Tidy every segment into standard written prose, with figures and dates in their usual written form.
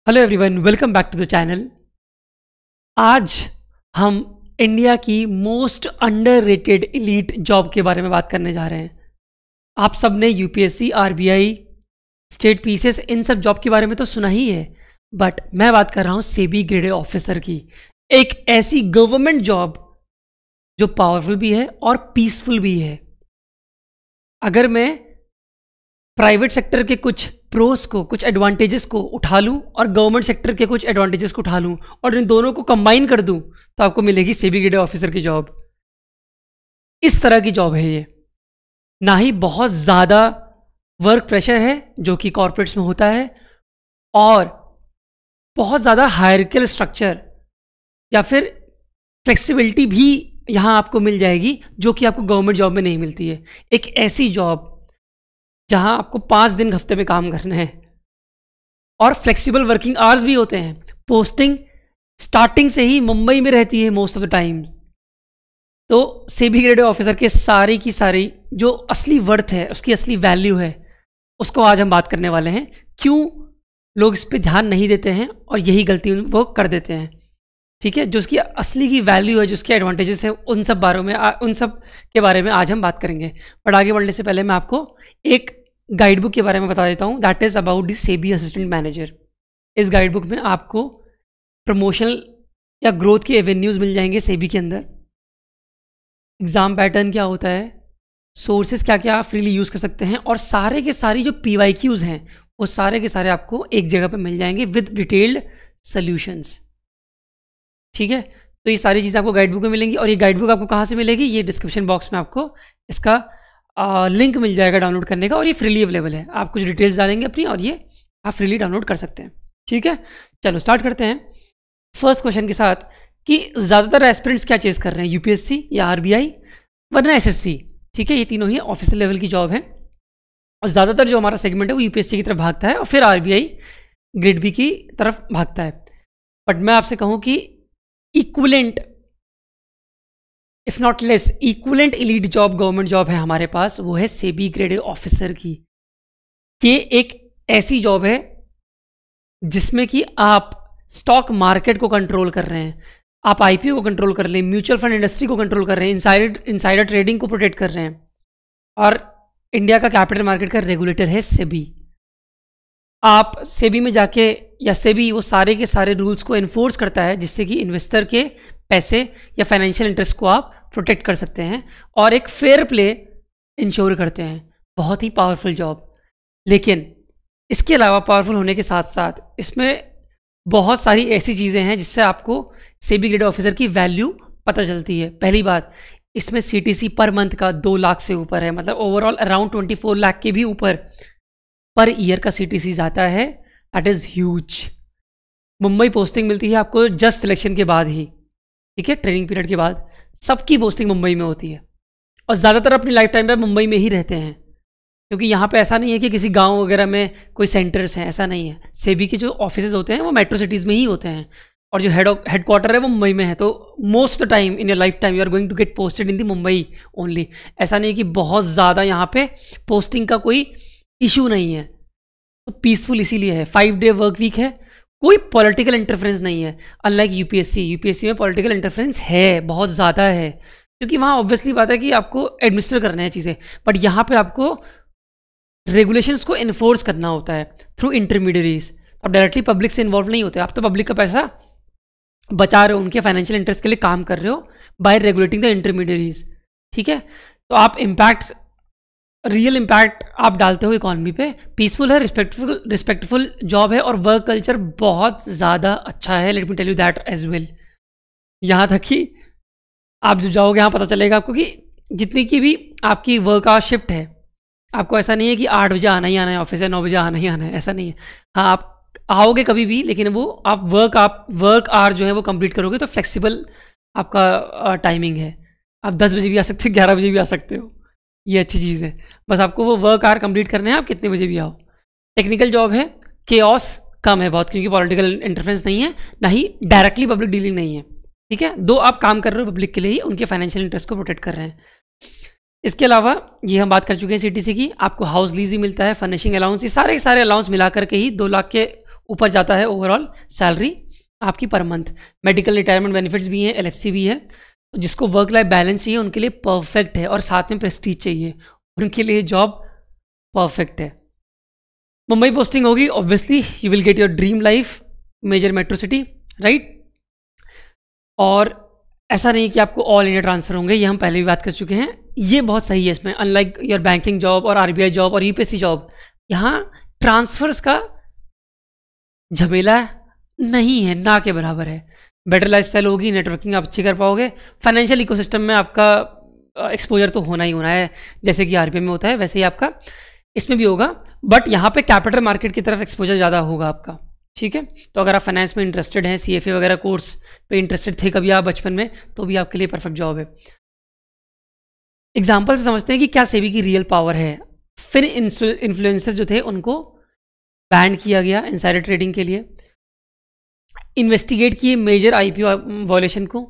Hello everyone, welcome back to the channel. आज हम India की मोस्ट अंडररेटेड एलीट जॉब के बारे में बात करने जा रहे हैं। आप सब ने यूपीएससी, आरबीआई, स्टेट पीसीएस, इन सब जॉब के बारे में तो सुना ही है, बट मैं बात कर रहा हूँ सेबी ग्रेडेड ऑफिसर की। एक ऐसी गवर्नमेंट जॉब जो पावरफुल भी है और पीसफुल भी है। अगर मैं प्राइवेट सेक्टर के कुछ प्रोस को, कुछ एडवांटेजेस को उठा लूं और गवर्नमेंट सेक्टर के कुछ एडवांटेजेस को उठा लूं और इन दोनों को कंबाइन कर दूं तो आपको मिलेगी सेबी ग्रेडेड ऑफिसर की जॉब। इस तरह की जॉब है ये। ना ही बहुत ज़्यादा वर्क प्रेशर है जो कि कॉर्पोरेट्स में होता है, और बहुत ज़्यादा हायरार्किकल स्ट्रक्चर या फिर फ्लेक्सिबिलिटी भी यहाँ आपको मिल जाएगी जो कि आपको गवर्नमेंट जॉब में नहीं मिलती है। एक ऐसी जॉब जहां आपको 5 दिन हफ्ते में काम करना है और फ्लेक्सिबल वर्किंग आवर्स भी होते हैं। पोस्टिंग स्टार्टिंग से ही मुंबई में रहती है मोस्ट ऑफ द टाइम। तो सेबी ग्रेडेड ऑफिसर के सारी की सारी जो असली वर्थ है, उसकी असली वैल्यू है, उसको आज हम बात करने वाले हैं। क्यों लोग इस पर ध्यान नहीं देते हैं और यही गलती वो कर देते हैं। ठीक है, जो उसकी असली की वैल्यू है, जो उसके एडवांटेजेस है, उन सब के बारे में आज हम बात करेंगे। बट आगे बढ़ने से पहले मैं आपको एक गाइड बुक के बारे में बता देता हूँ। That is about the SEBI assistant manager. इस गाइड बुक में आपको प्रमोशनल या ग्रोथ के एवेन्यूज़ मिल जाएंगे सेबी के अंदर। एग्ज़ाम पैटर्न क्या होता है, सोर्सेज क्या क्या आप फ्रीली यूज़ कर सकते हैं, और सारे के सारी जो PYQs हैं वो सारे के सारे आपको एक जगह पर मिल जाएंगे विद डिटेल्ड सॉल्यूशंस। ठीक है, तो ये सारी चीज़ें आपको गाइड बुक में मिलेंगी। और ये गाइड बुक आपको कहाँ से मिलेगी, ये डिस्क्रिप्शन बॉक्स में आपको इसका लिंक मिल जाएगा डाउनलोड करने का, और ये फ्रीली अवेलेबल है। आप कुछ डिटेल्स डालेंगे अपनी और ये आप फ्रीली डाउनलोड कर सकते हैं। ठीक है, चलो स्टार्ट करते हैं फर्स्ट क्वेश्चन के साथ कि ज़्यादातर एस्पिरेंट्स क्या चेज़ कर रहे हैं, यूपीएससी या आरबीआई वरना एसएससी। ठीक है, ये तीनों ही ऑफिसर लेवल की जॉब है और ज़्यादातर जो हमारा सेगमेंट है वो यूपीएससी की तरफ भागता है और फिर आरबीआई ग्रेड बी की तरफ भागता है। बट मैं आपसे कहूँ कि equivalent, if not less, equivalent elite job government job है हमारे पास, वो है सेबी ग्रेडेड ऑफिसर की। ये एक ऐसी जॉब है जिसमें कि आप स्टॉक मार्केट को कंट्रोल कर रहे हैं, आप आईपीओ को कंट्रोल कर रहे हैं, म्यूचुअल फंड इंडस्ट्री को कंट्रोल कर रहे हैं, इनसाइडर ट्रेडिंग को प्रोटेक्ट कर रहे हैं। और इंडिया का कैपिटल मार्केट का रेगुलेटर है सेबी। आप सेबी में जाके, या सेबी वो सारे के सारे रूल्स को इन्फोर्स करता है जिससे कि इन्वेस्टर के पैसे या फाइनेंशियल इंटरेस्ट को आप प्रोटेक्ट कर सकते हैं और एक फेयर प्ले इंश्योर करते हैं। बहुत ही पावरफुल जॉब। लेकिन इसके अलावा पावरफुल होने के साथ साथ इसमें बहुत सारी ऐसी चीज़ें हैं जिससे आपको सेबी ग्रेडेड ऑफिसर की वैल्यू पता चलती है। पहली बात, इसमें CTC पर मंथ का 2 लाख से ऊपर है, मतलब ओवरऑल अराउंड 24 लाख के भी ऊपर पर ईयर का CTC जाता है। That is huge. Mumbai posting मिलती है आपको जस्ट सिलेक्शन के बाद ही। ठीक है, ट्रेनिंग पीरियड के बाद सबकी पोस्टिंग मुंबई में होती है और ज़्यादातर अपनी लाइफ टाइम पे मुंबई में ही रहते हैं, क्योंकि यहाँ पे ऐसा नहीं है कि किसी गांव वगैरह में कोई सेंटर्स हैं, ऐसा नहीं है। सेबी के जो ऑफिसेज होते हैं वो मेट्रो सिटीज़ में ही होते हैं और जो हेडक्वार्टर है वो मुंबई में है। तो most the time in your life time you are going to get posted in the Mumbai only. ऐसा नहीं है कि बहुत ज़्यादा यहाँ पे पोस्टिंग का कोई इशू नहीं है। तो पीसफुल इसीलिए है। 5 डे वर्क वीक है, कोई पॉलिटिकल इंटरफेरेंस नहीं है। अनलाइक यूपीएससी में पॉलिटिकल इंटरफेरेंस है, बहुत ज़्यादा है, क्योंकि वहाँ ऑब्वियसली बात है कि आपको एडमिनिस्टर करना है चीज़ें, बट यहाँ पे आपको रेगुलेशंस को इन्फोर्स करना होता है थ्रू इंटरमीडियरीज। आप डायरेक्टली पब्लिक से इन्वॉल्व नहीं होते, आप तो पब्लिक का पैसा बचा रहे हो, उनके फाइनेंशियल इंटरेस्ट के लिए काम कर रहे हो बाय रेगुलेटिंग द इंटरमीडियरीज। ठीक है, तो आप रियल इम्पैक्ट आप डालते हो इकॉनमी पे। पीसफुल है, रिस्पेक्टफुल जॉब है और वर्क कल्चर बहुत ज़्यादा अच्छा है। Let me tell you that as well. यहाँ तक कि आप जब जाओगे यहाँ पता चलेगा आपको कि जितनी की भी आपकी वर्क आवर शिफ्ट है, आपको ऐसा नहीं है कि 8 बजे आना ही आना है ऑफिस है, 9 बजे आना ही आना है, ऐसा नहीं है। हाँ, आप आओगे कभी भी, लेकिन वो आप वर्क आवर जो है वो कंप्लीट करोगे तो फ्लेक्सिबल आपका टाइमिंग है। आप 10 बजे भी आ सकते हो, 11 बजे भी आ सकते हो, ये अच्छी चीज़ है। बस आपको वो वर्क आवर कंप्लीट करने हैं, आप कितने बजे भी आओ। टेक्निकल जॉब है, केओस कम है बहुत, क्योंकि पॉलिटिकल इंटरफेरेंस नहीं है, ना ही डायरेक्टली पब्लिक डीलिंग नहीं है। ठीक है, दो आप काम कर रहे हो पब्लिक के लिए ही, उनके फाइनेंशियल इंटरेस्ट को प्रोटेक्ट कर रहे हैं। इसके अलावा ये हम बात कर चुके हैं CTC की, आपको हाउस लीज ही मिलता है, फर्निशिंग अलाउंस, ये सारे अलाउंस मिला करके ही 2 लाख के ऊपर जाता है ओवरऑल सैलरी आपकी per month. Medical retirement benefits भी हैं, LFC भी है। जिसको वर्क लाइफ बैलेंस चाहिए उनके लिए परफेक्ट है, और साथ में प्रेस्टीज चाहिए उनके लिए जॉब परफेक्ट है। मुंबई पोस्टिंग होगी, obviously you will get your dream life, major metro city, right. और ऐसा नहीं कि आपको ऑल इंडिया ट्रांसफर होंगे, ये हम पहले भी बात कर चुके हैं, ये बहुत सही है इसमें। अनलाइक योर बैंकिंग जॉब और RBI जॉब और UPSC जॉब, यहाँ ट्रांसफर्स का झमेला नहीं है, ना के बराबर है। बेटर लाइफस्टाइल होगी, नेटवर्किंग आप अच्छी कर पाओगे, फाइनेंशियल इकोसिस्टम में आपका एक्सपोजर तो होना ही होना है, जैसे कि RBI में होता है वैसे ही आपका इसमें भी होगा। बट यहाँ पे कैपिटल मार्केट की तरफ एक्सपोजर ज़्यादा होगा आपका, ठीक है। तो अगर आप फाइनेंस में इंटरेस्टेड हैं, CFA वगैरह कोर्स पे इंटरेस्टेड थे कभी आप बचपन में, तो भी आपके लिए परफेक्ट जॉब है। एग्जाम्पल से समझते हैं कि क्या सेबी की रियल पावर है। फिर इन्फ्लुएंसर्स जो थे उनको बैन किया गया इनसाइडर ट्रेडिंग के लिए। इन्वेस्टिगेट किए मेजर IPO वॉयलेशन को,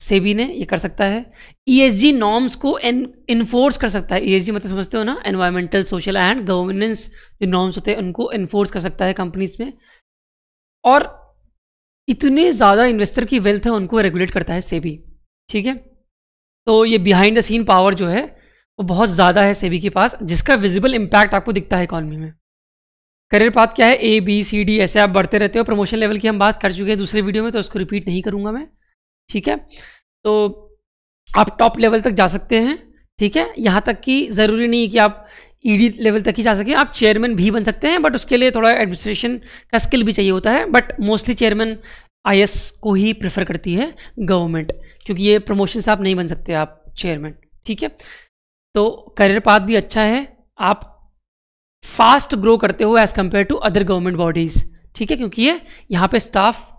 सेबी ने ये कर सकता है। ESG नॉर्म्स को इन्फोर्स कर सकता है। ESG मतलब समझते हो ना, एनवायरमेंटल, सोशल एंड गवर्नेंस जो नॉर्म्स होते हैं उनको इन्फोर्स कर सकता है कंपनीज में। और इतने ज़्यादा इन्वेस्टर की वेल्थ है उनको रेगुलेट करता है सेबी, ठीक है। तो ये बिहाइंड द सीन पावर जो है वो बहुत ज़्यादा है सेबी के पास, जिसका विजिबल इम्पैक्ट आपको दिखता है इकॉनमी में। करियर पाथ क्या है, ABCD ऐसे आप बढ़ते रहते हो। प्रमोशन लेवल की हम बात कर चुके हैं दूसरे वीडियो में, तो उसको रिपीट नहीं करूंगा मैं, ठीक है। तो आप टॉप लेवल तक जा सकते हैं, ठीक है। यहाँ तक कि ज़रूरी नहीं कि आप ED लेवल तक ही जा सकें, आप चेयरमैन भी बन सकते हैं, बट उसके लिए थोड़ा एडमिनिस्ट्रेशन का स्किल भी चाहिए होता है। बट मोस्टली चेयरमैन IS को ही प्रेफर करती है गवर्नमेंट, क्योंकि ये प्रमोशन से आप नहीं बन सकते आप चेयरमैन, ठीक है। तो करियर पाथ भी अच्छा है, आप फास्ट ग्रो करते हो as compare to other government bodies, ठीक है, क्योंकि ये यहाँ पे स्टाफ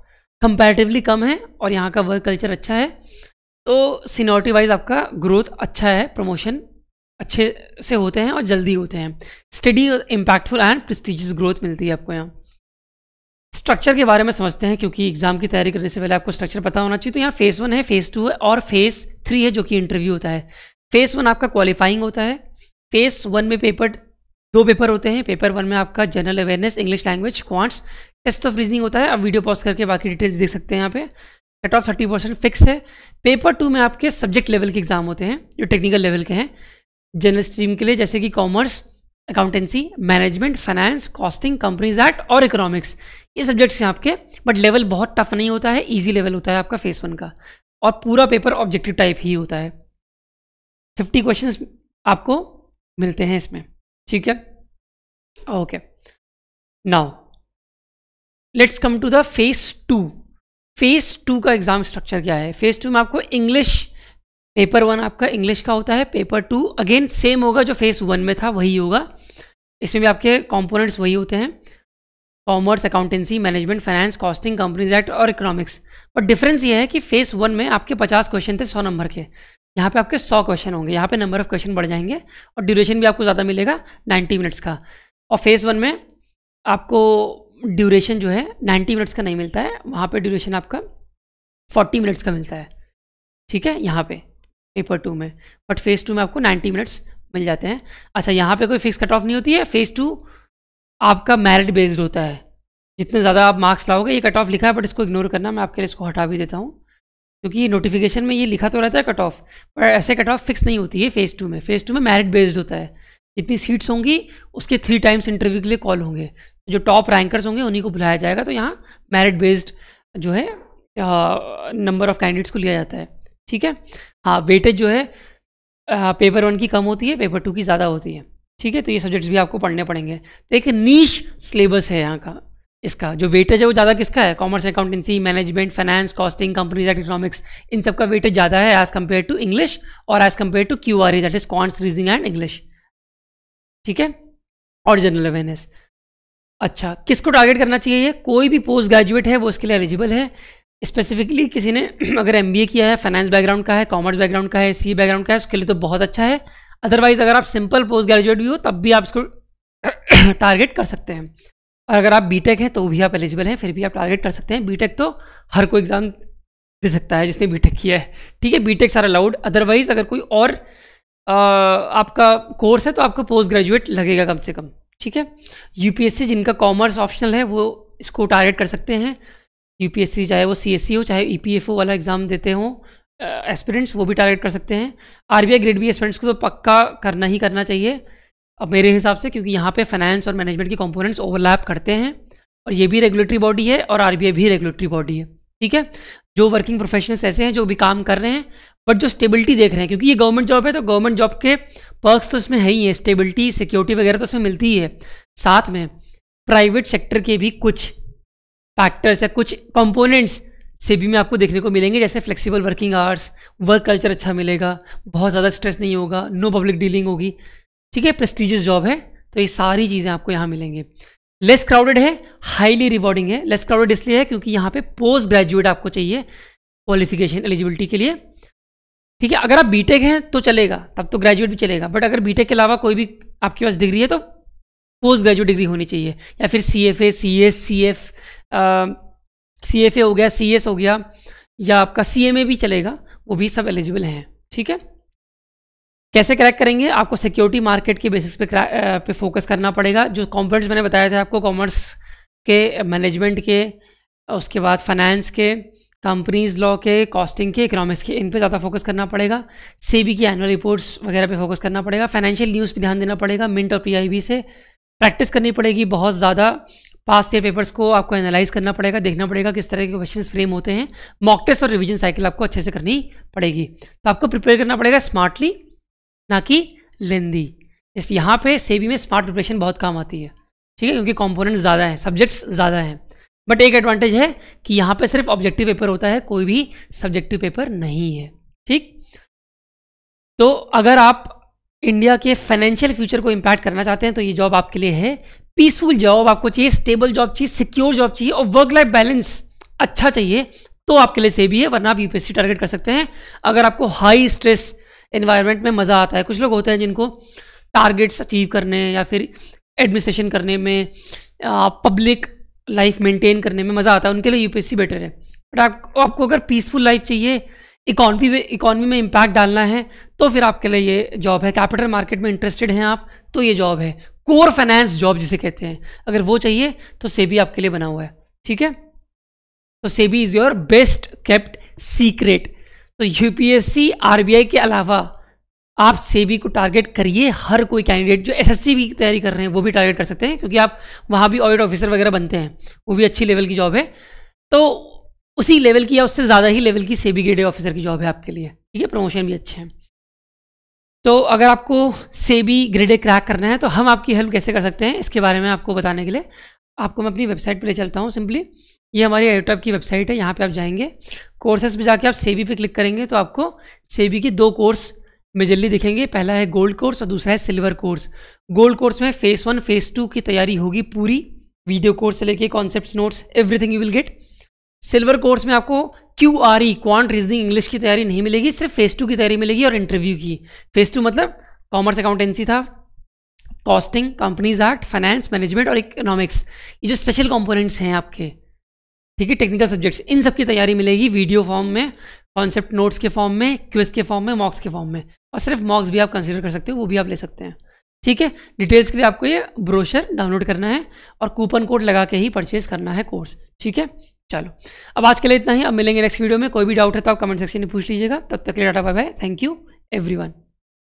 कंपैरेटिवली कम है और यहाँ का वर्क कल्चर अच्छा है। तो सीनियरिटी वाइज आपका ग्रोथ अच्छा है, प्रमोशन अच्छे से होते हैं और जल्दी होते हैं। Study, impactful and prestigious growth मिलती है आपको यहाँ। स्ट्रक्चर के बारे में समझते हैं, क्योंकि एग्जाम की तैयारी करने से पहले आपको स्ट्रक्चर पता होना चाहिए। तो यहाँ फेज़ 1 है, फेज़ 2 है और फेज़ 3 है जो कि इंटरव्यू होता है। फेज़ 1 आपका क्वालिफाइंग होता है। फेज़ 1 में दो पेपर होते हैं। पेपर 1 में आपका general awareness, English language, quants, test of reasoning होता है। आप वीडियो पॉज करके बाकी डिटेल्स देख सकते हैं यहाँ पे। कट ऑफ 30% फिक्स है। पेपर 2 में आपके सब्जेक्ट लेवल के एग्जाम होते हैं जो टेक्निकल लेवल के हैं जनरल स्ट्रीम के लिए, जैसे कि commerce, accountancy, management, finance, costing, companies act और इकोनॉमिक्स। ये सब्जेक्ट्स हैं आपके, बट लेवल बहुत टफ नहीं होता है, ईजी लेवल होता है आपका फेज़ 1 का। और पूरा पेपर ऑब्जेक्टिव टाइप ही होता है। 50 क्वेश्चंस आपको मिलते हैं इसमें, ठीक है। Okay, now let's come to the phase 2। Phase 2 का एग्जाम स्ट्रक्चर क्या है। फेज़ 2 में आपको इंग्लिश, पेपर 1 आपका इंग्लिश का होता है। पेपर 2 अगेन सेम होगा जो फेज़ 1 में था वही होगा। इसमें भी आपके कंपोनेंट्स वही होते हैं, commerce, accountancy, management, finance, costing, companies act और इकोनॉमिक्स। बट डिफरेंस ये है कि फेज़ 1 में आपके 50 क्वेश्चन थे 100 नंबर के, यहाँ पे आपके 100 क्वेश्चन होंगे। यहाँ पे नंबर ऑफ क्वेश्चन बढ़ जाएंगे और ड्यूरेशन भी आपको ज़्यादा मिलेगा, 90 मिनट्स का। और फेज़ 1 में आपको ड्यूरेशन जो है 90 मिनट्स का नहीं मिलता है, वहाँ पे ड्यूरेशन आपका 40 मिनट्स का मिलता है, ठीक है, यहाँ पे पेपर 2 में। बट फेज़ 2 में आपको 90 मिनट्स मिल जाते हैं। अच्छा, यहाँ पे कोई फिक्स कट ऑफ नहीं होती है। फेज़ 2 आपका मेरिट बेस्ड होता है, जितने ज़्यादा आप मार्क्स लाओगे। ये कट ऑफ लिखा है बट इसको इग्नोर करना, मैं आपके लिए इसको हटा भी देता हूँ, क्योंकि नोटिफिकेशन में ये लिखा तो रहता है कट ऑफ, पर ऐसे कट ऑफ फिक्स नहीं होती है फेज़ 2 में। फेज़ 2 में मेरिट बेस्ड होता है, जितनी सीट्स होंगी उसके 3 टाइम्स इंटरव्यू के लिए कॉल होंगे, जो टॉप रैंकर्स होंगे उन्हीं को बुलाया जाएगा। तो यहाँ मेरिट बेस्ड जो है नंबर ऑफ कैंडिडेट्स को लिया जाता है, ठीक है। हाँ, वेटेज जो है पेपर 1 की कम होती है, पेपर 2 की ज़्यादा होती है, ठीक है। तो ये सब्जेक्ट्स भी आपको पढ़ने पड़ेंगे। तो एक नीश सिलेबस है यहाँ का, इसका जो वेटेज है वो ज़्यादा किसका है, commerce, accountancy, management, finance, costing, companies act, economics, इन सब का वेटेज ज़्यादा है एज कम्पेयर टू इंग्लिश और as compare to QRE, that is quants, reasoning and English, ठीक है, और जनरल अवेयरनेस। अच्छा, किसको टारगेट करना चाहिए ये, कोई भी पोस्ट ग्रेजुएट है वो इसके लिए एलिजिबल है। स्पेसिफिकली किसी ने अगर MBA किया है, फाइनेंस बैकग्राउंड का है, कॉमर्स बैकग्राउंड का है, CA बैकग्राउंड का है, उसके लिए तो बहुत अच्छा है। अदरवाइज अगर आप सिंपल पोस्ट ग्रेजुएट भी हो तब भी आप इसको टारगेट कर सकते हैं। और अगर आप बीटेक है तो भी आप एलिजिबल हैं, फिर भी आप टारगेट कर सकते हैं। बीटेक तो हर कोई एग्जाम दे सकता है जिसने बीटेक किया है, ठीक है, बीटेक सारा अलाउड। अदरवाइज अगर कोई और आपका कोर्स है तो आपको पोस्ट ग्रेजुएट लगेगा कम से कम, ठीक है। UPSC जिनका कॉमर्स ऑप्शनल है वो इसको टारगेट कर सकते हैं। यूपीएससी चाहे वो सीएससी हो, चाहे ईपीएफओ वाला एग्जाम देते हो एस्पिरेंट्स, वो भी टारगेट कर सकते हैं। आरबीआई ग्रेड बी एस्पिरेंट्स को तो पक्का करना ही करना चाहिए अब मेरे हिसाब से, क्योंकि यहाँ पे फाइनेंस और मैनेजमेंट के कंपोनेंट्स ओवरलैप करते हैं, और ये भी रेगुलेटरी बॉडी है और आरबीआई भी रेगुलेटरी बॉडी है। ठीक है, जो वर्किंग प्रोफेशनल्स ऐसे हैं जो भी काम कर रहे हैं बट जो स्टेबिलिटी देख रहे हैं, क्योंकि ये गवर्नमेंट जॉब है तो गवर्नमेंट जॉब के पर्क्स तो इसमें है ही है, स्टेबिलिटी सिक्योरिटी वगैरह तो इसमें मिलती ही है। साथ में प्राइवेट सेक्टर के भी कुछ फैक्टर्स या कुछ कंपोनेंट्स सेबी में आपको देखने को मिलेंगे, जैसे flexible working hours, work culture अच्छा मिलेगा, बहुत ज़्यादा स्ट्रेस नहीं होगा, नो पब्लिक डीलिंग होगी। ठीक है, प्रेस्टिजियस जॉब है, तो ये सारी चीज़ें आपको यहाँ मिलेंगे। लेस क्राउडेड है, हाईली रिवॉर्डिंग है। लेस क्राउडेड इसलिए है क्योंकि यहाँ पे पोस्ट ग्रेजुएट आपको चाहिए क्वालिफिकेशन एलिजिबिलिटी के लिए। ठीक है, अगर आप बीटेक हैं तो चलेगा, तब तो ग्रेजुएट भी चलेगा, बट अगर बीटेक के अलावा कोई भी आपके पास डिग्री है तो पोस्ट ग्रेजुएट डिग्री होनी चाहिए, या फिर CFA, CS, CF, CFA हो गया, CS हो गया, या आपका CMA भी चलेगा, वो भी सब एलिजिबल हैं। ठीक है, कैसे क्रैक करेंगे? आपको सिक्योरिटी मार्केट के बेसिस पे फोकस करना पड़ेगा। जो कंपोनेंट्स मैंने बताया था आपको, कॉमर्स के, मैनेजमेंट के, उसके बाद फाइनेंस के, कंपनीज लॉ के, कॉस्टिंग के, इकोनॉमिक्स के, इन पे ज़्यादा फोकस करना पड़ेगा। सेबी की एनुअल रिपोर्ट्स वगैरह पे फोकस करना पड़ेगा। फाइनेंशियल न्यूज़ पे ध्यान देना पड़ेगा। मिंट और PIB से प्रैक्टिस करनी पड़ेगी बहुत ज़्यादा। पास्ट ईयर पेपर्स को आपको एनालाइज करना पड़ेगा, देखना पड़ेगा किस तरह के क्वेश्चन फ्रेम होते हैं। मॉक टेस्ट और रिविजन साइकिल आपको अच्छे से करनी पड़ेगी। तो आपको प्रिपेयर करना पड़ेगा स्मार्टली, ना कि लेंदी। इस यहाँ पे सेबी में स्मार्ट प्रिपरेशन बहुत काम आती है। ठीक है, क्योंकि कंपोनेंट्स ज़्यादा हैं, सब्जेक्ट्स ज़्यादा हैं, बट एक एडवांटेज है कि यहाँ पे सिर्फ ऑब्जेक्टिव पेपर होता है, कोई भी सब्जेक्टिव पेपर नहीं है। ठीक, तो अगर आप इंडिया के फाइनेंशियल फ्यूचर को इम्पैक्ट करना चाहते हैं तो ये जॉब आपके लिए है। पीसफुल जॉब आपको चाहिए, स्टेबल जॉब चाहिए, सिक्योर जॉब चाहिए, और वर्क लाइफ बैलेंस अच्छा चाहिए, तो आपके लिए सेबी है। वरना आप यूपीएससी टारगेट कर सकते हैं। अगर आपको हाई स्ट्रेस एनवायरनमेंट में मज़ा आता है, कुछ लोग होते हैं जिनको टारगेट्स अचीव करने या फिर एडमिनिस्ट्रेशन करने में, पब्लिक लाइफ मेंटेन करने में मज़ा आता है, उनके लिए यूपीएससी बेटर है। बट आपको अगर पीसफुल लाइफ चाहिए, इकॉनमी में इम्पैक्ट डालना है, तो फिर आपके लिए ये जॉब है। कैपिटल मार्केट में इंटरेस्टेड हैं आप, तो ये जॉब है। कोर फाइनेंस जॉब जिसे कहते हैं, अगर वो चाहिए तो सेबी आपके लिए बना हुआ है। ठीक है, तो SEBI is your best kept secret. तो यूपीएससी, आरबीआई के अलावा आप सेबी को टारगेट करिए। हर कोई कैंडिडेट जो एसएससी की तैयारी कर रहे हैं वो भी टारगेट कर सकते हैं, क्योंकि आप वहाँ भी ऑडिट ऑफिसर वगैरह बनते हैं, वो भी अच्छी लेवल की जॉब है। तो उसी लेवल की या उससे ज़्यादा ही लेवल की सेबी ग्रेड ऑफिसर की जॉब है आपके लिए। ठीक है, प्रमोशन भी अच्छे हैं। तो अगर आपको सेबी ग्रेड क्रैक करना है तो हम आपकी हेल्प कैसे कर सकते हैं, इसके बारे में आपको बताने के लिए आपको मैं अपनी वेबसाइट पे ले चलता हूँ। सिंपली ये हमारी एडटॉप की वेबसाइट है, यहाँ पे आप जाएंगे, कोर्सेज पे जाके आप सेबी पे क्लिक करेंगे तो आपको सेबी के 2 कोर्स मेजरली दिखेंगे। पहला है गोल्ड कोर्स और दूसरा है सिल्वर कोर्स। गोल्ड कोर्स में फेज़ 1 फेज़ 2 की तैयारी होगी पूरी, वीडियो कोर्स से लेके concepts, notes, everything you will gate. Silver course में आपको QRE क्वांट रीजनिंग इंग्लिश की तैयारी नहीं मिलेगी, सिर्फ फेज़ 2 की तैयारी मिलेगी और इंटरव्यू की। फेज़ 2 मतलब कॉमर्स अकाउंटेंसी था, costing, companies act, finance, management और इकोनॉमिक्स, ये जो स्पेशल कंपोनेंट्स हैं आपके, ठीक है, टेक्निकल सब्जेक्ट्स, इन सब की तैयारी मिलेगी वीडियो फॉर्म में, कॉन्सेप्ट नोट्स के फॉर्म में, क्विज के फॉर्म में, मॉक्स के फॉर्म में। और सिर्फ मॉक्स भी आप कंसिडर कर सकते हो, वो भी आप ले सकते हैं। ठीक है, डिटेल्स के लिए आपको ये ब्रोशर डाउनलोड करना है और कूपन कोड लगा के ही परचेज करना है कोर्स। ठीक है, चलो अब आज के लिए इतना ही। अब मिलेंगे नेक्स्ट वीडियो में। कोई भी डाउट है तो आप कमेंट सेक्शन में पूछ लीजिएगा। तब तक के लिए tata bye bye, thank you everyone.